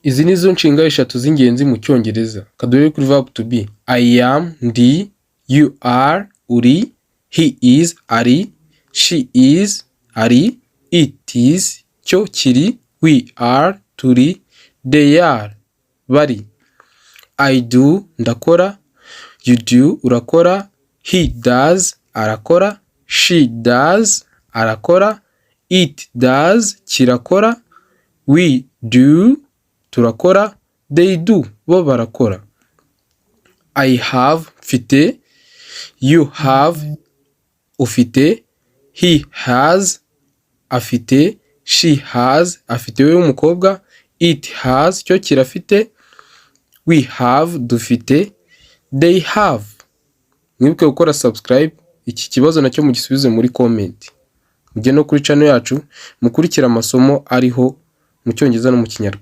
Izi ni zo nshinga eshatu z'ingenzi mu Cyongereza. Kaduhere kuri verb to be. I am, ndi. You are, uri. He is, ari. She is, ari. It is, cyo, kiri. We are, turi. They are, bari. I do, ndakora. You do, urakora. He does, arakora. She does, arakora. It does, kirakora. We do, turakora. They do, bo barakora. I have, mfite. You have, ufite. He has, afite. She has, afite we w'umukobwa. It has, cyo kirafite. We have, dufite. They have. Mwibuke gukora subscribe. Iki kibazo nacyo mugisubize muri comment. Mujye no kuri channel yacu mukurikira amasomo ariho mu Cyongereza no mu Kinyarwanda.